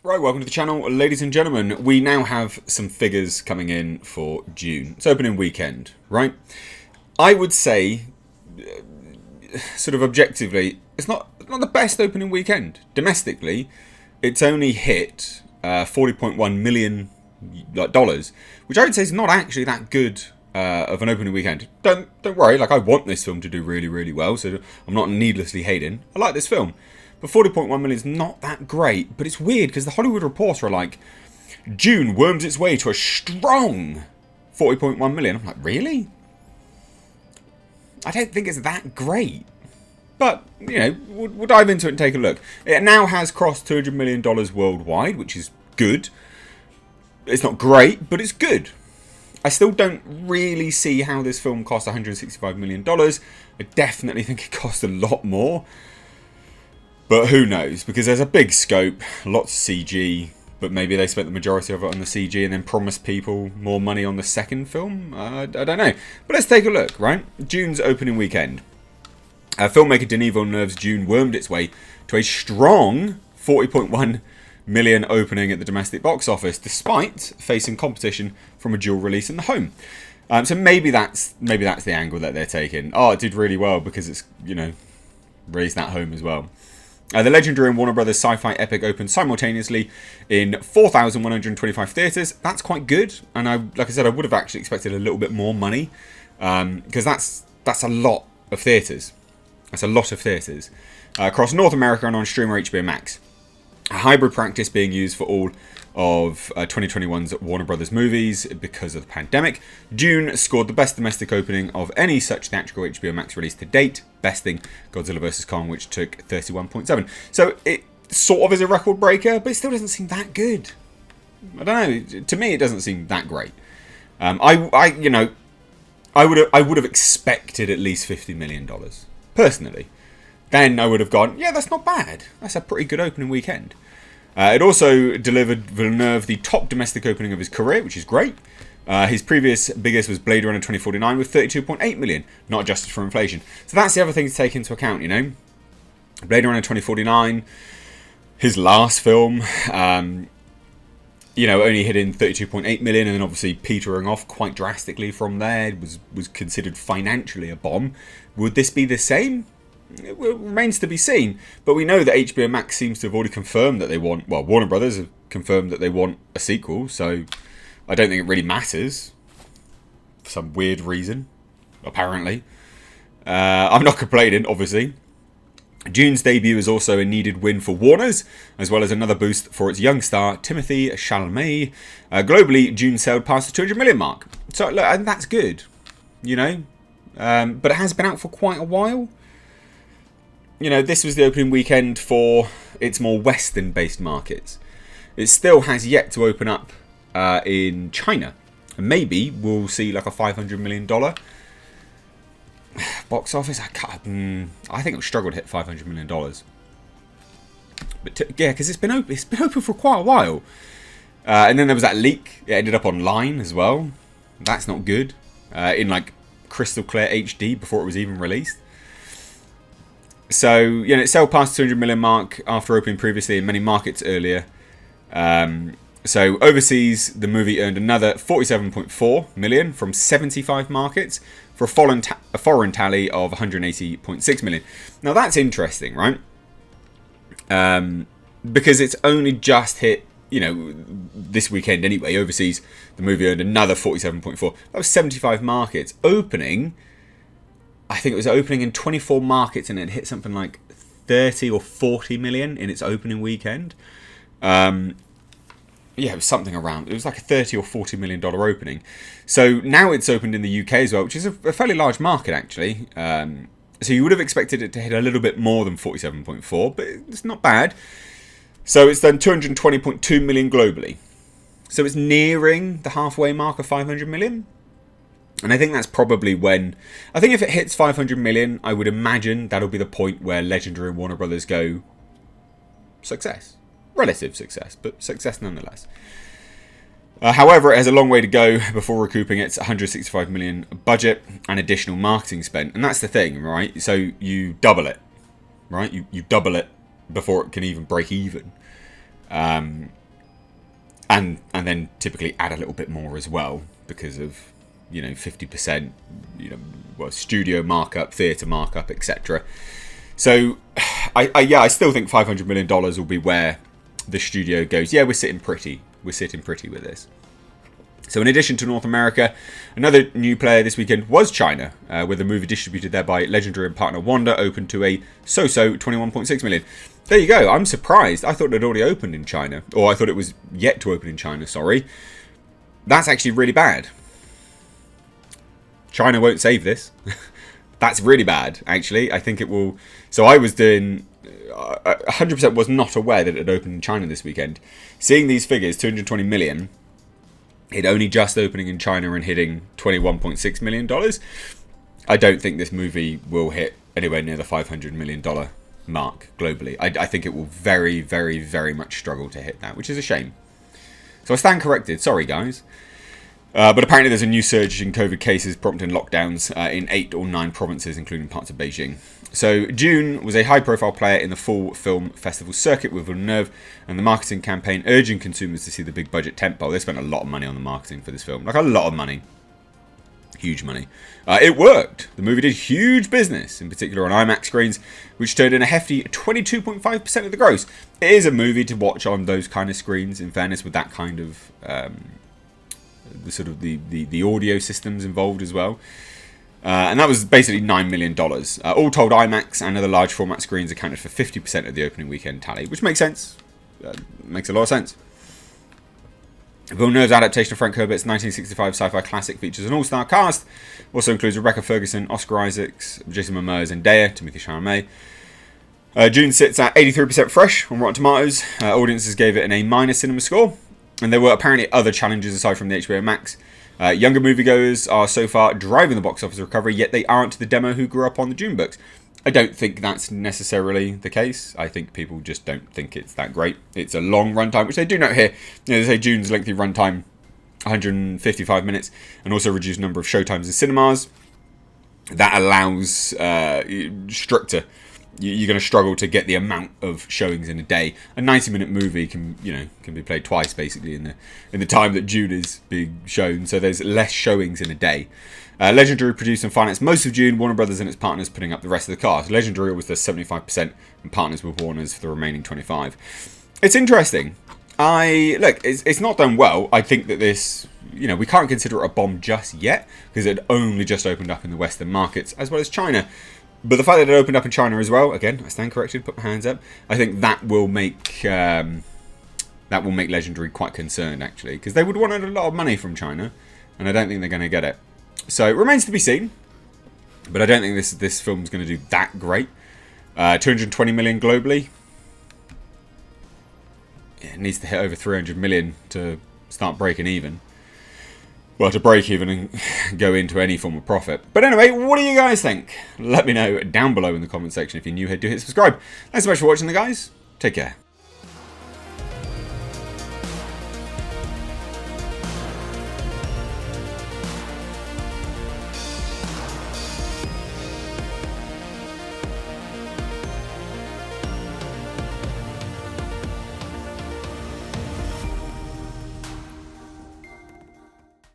Right, welcome to the channel, ladies and gentlemen. We now have some figures coming in for June. It's opening weekend, right? I would say, sort of objectively, it's not the best opening weekend. Domestically, it's only hit $40.1 million, which I would say is not actually that good of an opening weekend. Don't worry, like I want this film to do really, really well, so I'm not needlessly hating. I like this film. But 40.1 million is not that great, but it's weird because the Hollywood Reporter are like, June worms its way to a strong 40.1 million. I'm like, really? I don't think it's that great. But, you know, we'll dive into it and take a look. It now has crossed $200 million worldwide, which is good. It's not great, but it's good. I still don't really see how this film cost $165 million. I definitely think it cost a lot more. But who knows? Because there's a big scope, lots of CG, but maybe they spent the majority of it on the CG and then promised people more money on the second film? I don't know. But let's take a look, right? June's opening weekend. Filmmaker Denis Villeneuve's Dune wormed its way to a strong 40.1 million opening at the domestic box office, despite facing competition from a dual release in the home. So maybe that's the angle that they're taking. Oh, it did really well because it's, you know, released at home as well. The legendary and Warner Brothers sci-fi epic opened simultaneously in 4,125 theatres. That's quite good, and like I said, I would have actually expected a little bit more money, because that's a lot of theatres. That's a lot of theatres across North America and on streamer HBO Max. A hybrid practice being used for all of 2021's Warner Brothers movies because of the pandemic. Dune scored the best domestic opening of any such theatrical HBO Max release to date, besting Godzilla vs. Kong, which took 31.7. So it sort of is a record breaker, but it still doesn't seem that good. I don't know. To me, it doesn't seem that great. I would have expected at least $50 million personally. Then I would have gone, yeah, that's not bad. That's a pretty good opening weekend. It also delivered Villeneuve the top domestic opening of his career, which is great. His previous biggest was Blade Runner 2049 with 32.8 million, not adjusted for inflation. So that's the other thing to take into account, you know. Blade Runner 2049, his last film, you know, only hitting 32.8 million and then obviously petering off quite drastically from there. It was considered financially a bomb. Would this be the same? It remains to be seen, but we know that HBO Max seems to have already confirmed that they want, well, Warner Brothers have confirmed that they want a sequel, so I don't think it really matters for some weird reason, apparently. I'm not complaining, obviously. Dune's debut is also a needed win for Warner's, as well as another boost for its young star, Timothée Chalamet. Globally, Dune sailed past the 200 million mark, so look, and that's good, you know, but it has been out for quite a while. You know, this was the opening weekend for its more Western-based markets. It still has yet to open up in China. And maybe we'll see like a $500 million box office. I think it'll struggle to hit $500 million. But yeah, because it's been open for quite a while. And then there was that leak. It ended up online as well. That's not good. In like crystal clear HD before it was even released. So, you know, it sailed past the 200 million mark after opening previously in many markets earlier. So, overseas, the movie earned another 47.4 million from 75 markets for a foreign tally of 180.6 million. Now, that's interesting, right? Because it's only just hit, you know, this weekend anyway. Overseas, the movie earned another 47.4. That was 75 markets. Opening, I think it was opening in 24 markets and it hit something like 30 or 40 million in its opening weekend. Yeah, it was something around. It was like a 30 or 40 million dollar opening. So now it's opened in the UK as well, which is a fairly large market actually. So you would have expected it to hit a little bit more than 47.4, but it's not bad. So it's done 220.2 million globally. So it's nearing the halfway mark of 500 million. And I think that's probably when... I think if it hits 500 million, I would imagine that'll be the point where Legendary and Warner Brothers go... success. Relative success, but success nonetheless. However, it has a long way to go before recouping its 165 million budget and additional marketing spend. And that's the thing, right? So you double it, right? You double it before it can even break even. and then typically add a little bit more as well because of 50%, studio markup, theatre markup, etc. So I still think $500 million will be where the studio goes. Yeah, we're sitting pretty with this. So in addition to North America, another new player this weekend was China, with a movie distributed there by Legendary and partner Wanda opened to a so-so 21.6 million. There you go. I'm surprised. I thought it had already opened in China. Or I thought it was yet to open in China, sorry. That's actually really bad. China won't save this. That's really bad, actually. I think it will... So I was doing... 100% was not aware that it had opened in China this weekend. Seeing these figures, 220 million... it only just opening in China and hitting $21.6 million. I don't think this movie will hit anywhere near the $500 million mark globally. I think it will very, very, very much struggle to hit that, which is a shame. So I stand corrected. Sorry, guys. But apparently there's a new surge in COVID cases prompting lockdowns in 8 or 9 provinces, including parts of Beijing. So DUNE was a high-profile player in the fall film festival circuit with Villeneuve, and the marketing campaign urging consumers to see the big-budget tentpole. They spent a lot of money on the marketing for this film. Like, a lot of money. Huge money. It worked. The movie did huge business, in particular on IMAX screens, which turned in a hefty 22.5% of the gross. It is a movie to watch on those kind of screens, in fairness, with that kind of... the audio systems involved as well. And that was basically $9 million. All told, IMAX and other large format screens accounted for 50% of the opening weekend tally, which makes sense. Makes a lot of sense. Villeneuve's adaptation of Frank Herbert's 1965 sci-fi classic features an all-star cast. Also includes Rebecca Ferguson, Oscar Isaacs, Jason Momoa, Zendaya, Timothée Chalamet. DUNE sits at 83% fresh on Rotten Tomatoes. Audiences gave it an A- cinema score. And there were apparently other challenges aside from the HBO Max. Younger moviegoers are so far driving the box office recovery, yet they aren't the demo who grew up on the DUNE books. I don't think that's necessarily the case. I think people just don't think it's that great. It's a long runtime, which they do note here. They say DUNE's lengthy runtime, 155 minutes, and also reduced number of showtimes in cinemas. That allows stricter. You're going to struggle to get the amount of showings in a day. A 90-minute movie can be played twice basically in the time that DUNE is being shown. So there's less showings in a day. Legendary produced and financed most of DUNE. Warner Brothers and its partners putting up the rest of the cast. Legendary was the 75% and partners with Warner's for the remaining 25%. It's interesting. It's not done well. I think that this, we can't consider it a bomb just yet because it only just opened up in the Western markets as well as China. But the fact that it opened up in China as well, again, I stand corrected, put my hands up. I think that will make Legendary quite concerned, actually, because they would want a lot of money from China, and I don't think they're going to get it. So it remains to be seen, but I don't think this film's going to do that great. 220 million globally. It needs to hit over 300 million to start breaking even. Well, to break even and go into any form of profit. But anyway, what do you guys think? Let me know down below in the comment section. If you're new here, do hit subscribe. Thanks so much for watching, guys. Take care.